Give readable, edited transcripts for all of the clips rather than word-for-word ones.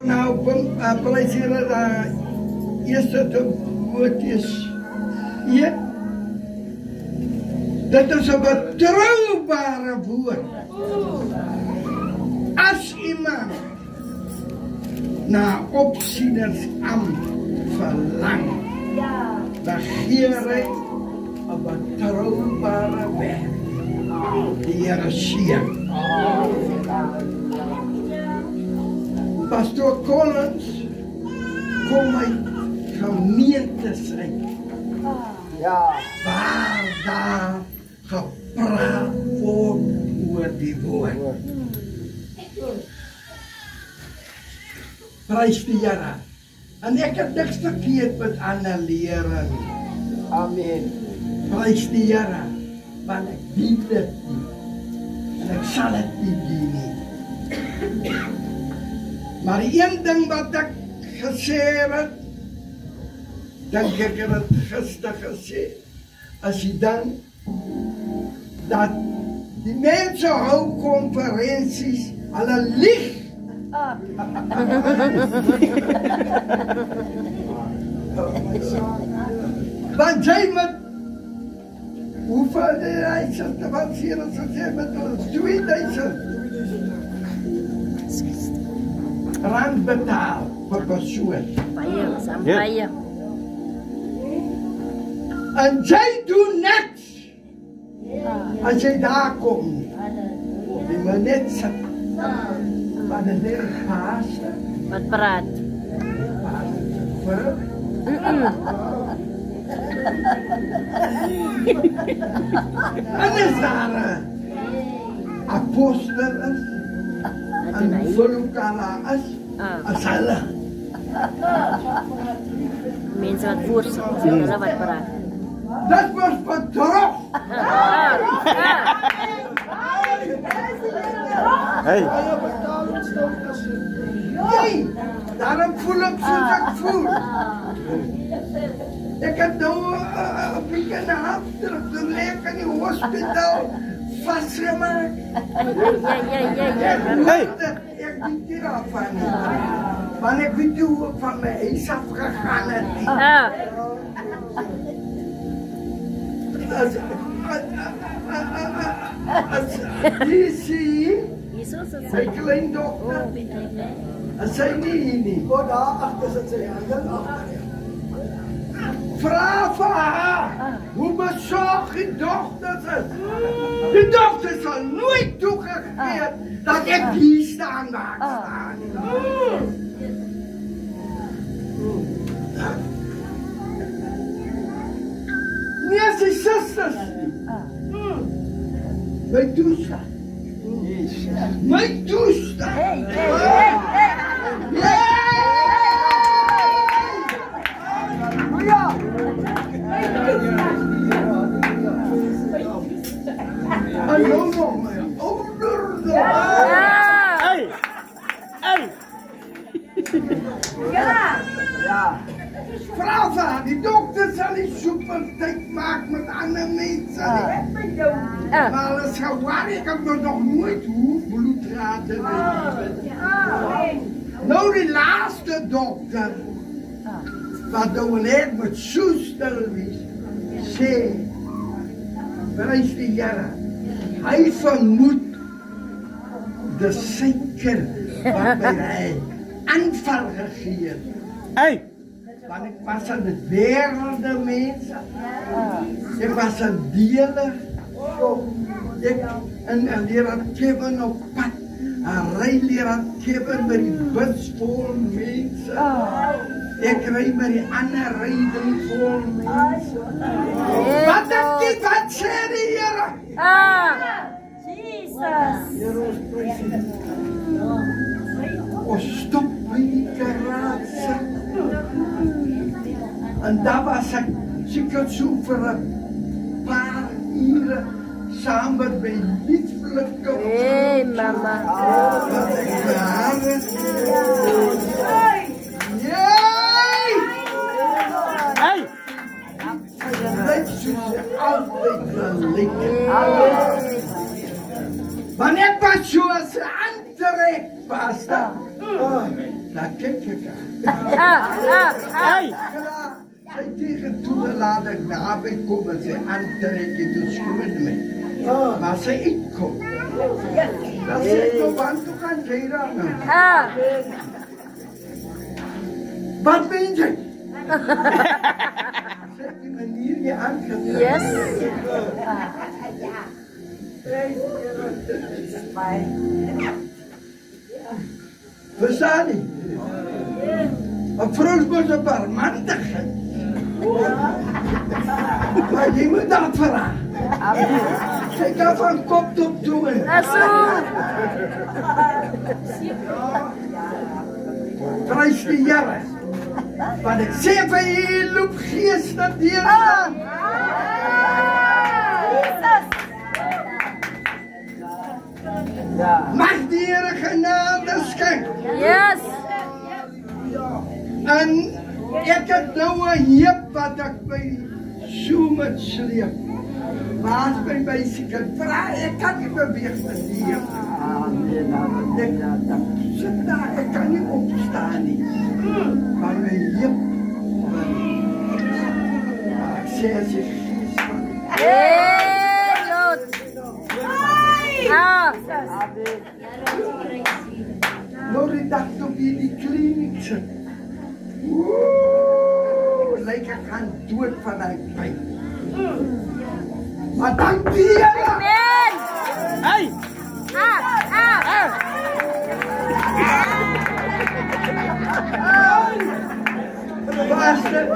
Nou, pelajaran eerste woord is hier. Dit is 'n betroubare woord. As iemand na opsienersambt verlang, dan gee hy 'n betroubare werk. Die Here seën. Pastor Collins kom uit gemeentes uit. Waar daar gepraat word oor die woord. Prys die Here. En ek het niks verkeerd met ander lere nie. Amen. Prys die Here. Want ek dien dit nie. En ek sal dit nie dien nie. Maar die een ding wat ek gesê het, dink ek het het gister gesê, as jy dan, dat die mense hou konferensies, hulle lieg. Want jy met, hoeveel reisers te wat sê, as jy met 2000 rand betaal per persoon. Baie. En jy doen niks. As jy daar kom, die moet net sit. Maar dit is pastor. Wat praat? En is daar 'n apostel is, en volkala is, as hulle. Mense wat voorsit, hulle wat praat. Dat was bedrog. Hey. Nee, daarom voel ek soos ek voel. Ek het nou 'n week en 'n half terug toen ek in die hospitaal vastgemaakt. Ja. Ik weet hier al van niet. Want ik weet hoe ik van mijn huis afgegaan heb. Die zie mijn kleindochter. Dat zijn niet. Oh, daar achter zit ze. Vraag van haar, hoe bezorgd die dochter is. Die dochter zal nooit toegegeven dat ik hier staan mag staan. Nee, zijn zusters. Mijn toestand. Mijn toestand. Hallo nog mijn ouders. Hey. Ja. Vrouw van, die dokter zal die supertijd maken met andere mensen. Maar als gewaar, ik heb nog nooit bloedraden. Nou die laatste dokter, wat doen ik met zuster zei, prijs die Here. Hij vermoedt de suiker waarbij hij aanval gegeven. Hey. Want ik was een werelde mens. Ik was een dealer. En leraar Kevin op pad. Een rijleraar Kevin met die bus vol mensen. Ik rijd met die andere rijden vol mensen. Wat heb je wat zei die Here? Jesus. Oh, stop bij die karaatse. En daar was ik zeker zo voor een paar uren samen met lieflijke. Hey, mama. Dat ik waren. Hey. Net zoals je altijd gelikt. Wanneer pas zoals een aantrek was dat. Daar kijk ik aan. Hey! Sy tegen toegelaat ek naby kom en sy aantrek het die skoene mee. Maar sy uitkom. Dan sê ek nou, want toe gaan jy daar nou? Wat ben jy? Sê ek die manier jy aangetrek. Yes. Verstaan nie? Een vrou moet op haar mantigheid. Maar jy moet dat vraag. Sy kan van kop tot toe. Prys die Here. Want ek sê vir jy loop geeste deur. Mag die Here genade skenk. Yes. En ek het nou 'n heup wat ek by so met sleep. Maar as my bicycle vra, ek kan nie beweeg met die heup. Sit daar, ek kan nie opstaan nie. Van my heup. Ek sê as jy gees van nou die dag toe by die kliniek sit. Lyk ek gaan dood van die pijn. Maar dankie Here! Hey! Was dit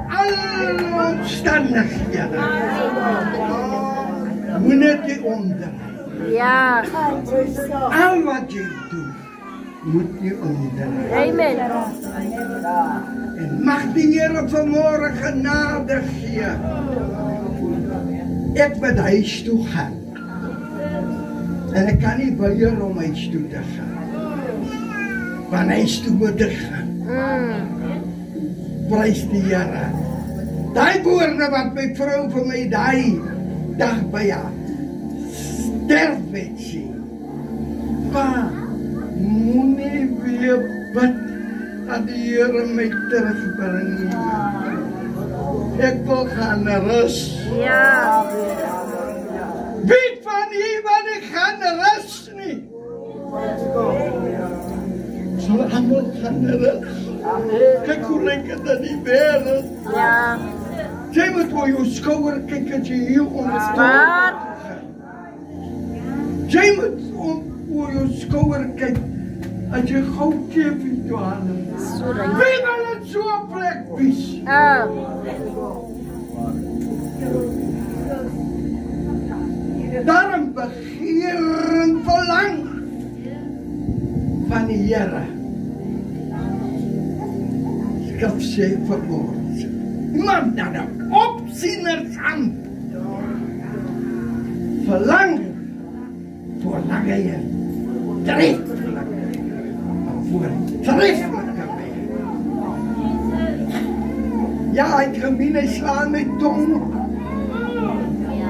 alle omstandighede. Moet net die omdraai. Ja. Al wat jy doen, moet jy omdraai. Amen. En mag die Here vanmorgen genade gee. Ek moet huis toe gaan. En ek kan nie weier om huis toe te gaan. Want huis toe moet ek gaan. Prys die Here. Die woorde wat my vrou vir my die dag by haar sterf het sê. Pa, moenie weer bid dat die Here my terugbring nie. Ek wil gaan rus. Ja. Weet van hier wat ek gaan rus nie. Sal almal gaan rus. Kyk hoe lyk dit in die wêreld. Ja. Jy moet op jou skouer kyk as jy hier ondersteun. Maar Jy moet op jou skouer kyk as jy gou keer vir jou hande. so reg. Wie wil dit so 'n plek wees? Daarom begeer en verlang van die Here. Skrif sê verwoord. Iemand dan opsieners aan. Verlang voor lange Heer. Voor treffelijke weg. Ja, ek gemeen hy slaan my tong.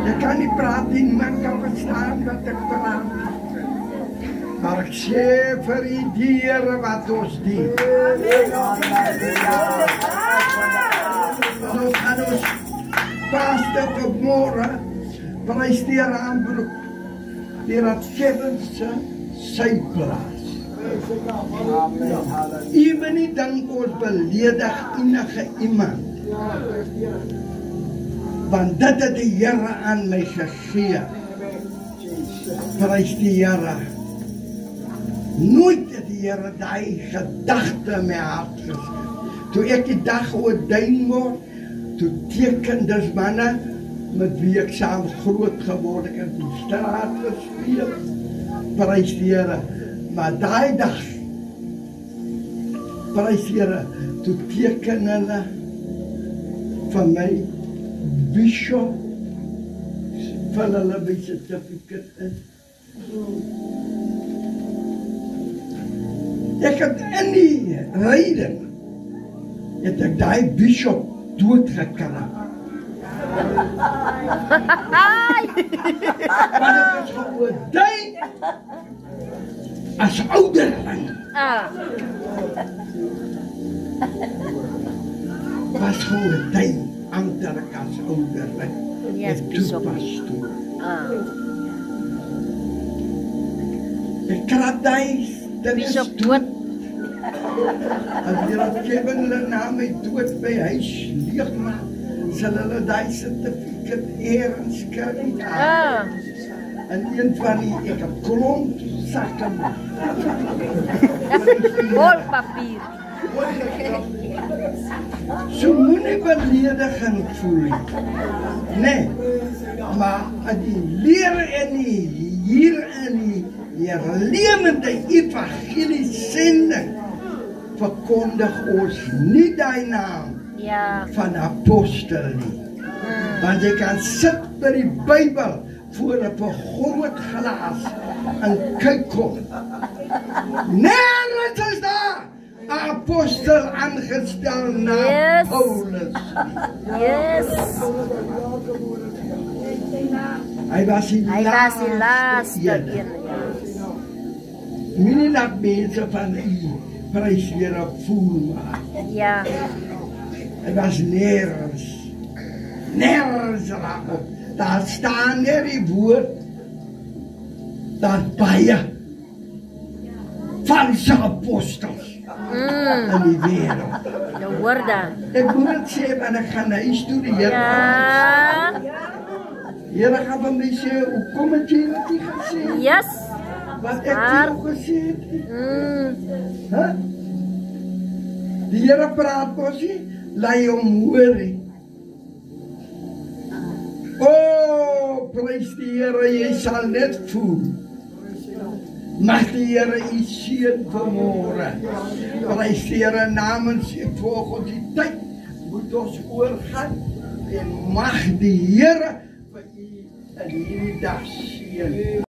Ek kan nie praat nie, man kan verstaan wat ek praat. Maar ek sê vir die Here wat ons dien. Nou gaan ons vaste vanmorgen, prys die Here aanbroek, die Kevin sy plaas. Even nie dink ons beledig enige iemand. Want dit het die Here aan my gegee. Prys die Here. Nooit het die Here die gedagte in my hart geskep. Toe ek die dag oordeen word, toe teken dis manne met wie ek saam groot geword, ek het in die straat gespeel. Prys die Here. Maar die dag, prys die Here, toe teken hulle van my bishop van hulle by certificate in. Ek het in die ryding het ek die bishop doodgekrap. Maar ek is geoordeen as ouderling was Groottein amptelik as ouderling. Yes, En toe Bishop. pastoor. Ek krapduis, dit is Bishop dood. dood. As julle Kevin hulle na my dood by huis leegmaak, sal hulle die certificate eers kry. En een van die, ek het klomp sakke. Vol papier. So moenie belediging voel nie. Nee, maar die leer en hier in die lewende evangelie sending verkondig ons nie die naam Ja. van apostel nie. Want jy kan sit by die Bybel voor 'n groot glas en kyk kom. Nergens is daar 'n apostel aangestel na Yes. Paulus. Yes. Hy was die Hy was die laaste een. een. Moenie laat mense van u prys weer op voel maar. Ja. Hy was nergens raak op. Daar staan net die woord dat baie valse apostels in die wêreld. De woorde. Ek moet het sê, want ek gaan huis toe die Here. Ja. Here gaan van my sê, hoe kom het jy wat jy gesê? Yes. Wat ek Maar- jou gesê het? Huh? Die Here praat mos nie, laat jy hom hoor nie. O, prys die Here, jy sal net voel. Mag die Here u seën vanmôre. Prys die Here namens u volgens die tyd moet ons oorgaan en mag die Here vir u in hierdie dag seën.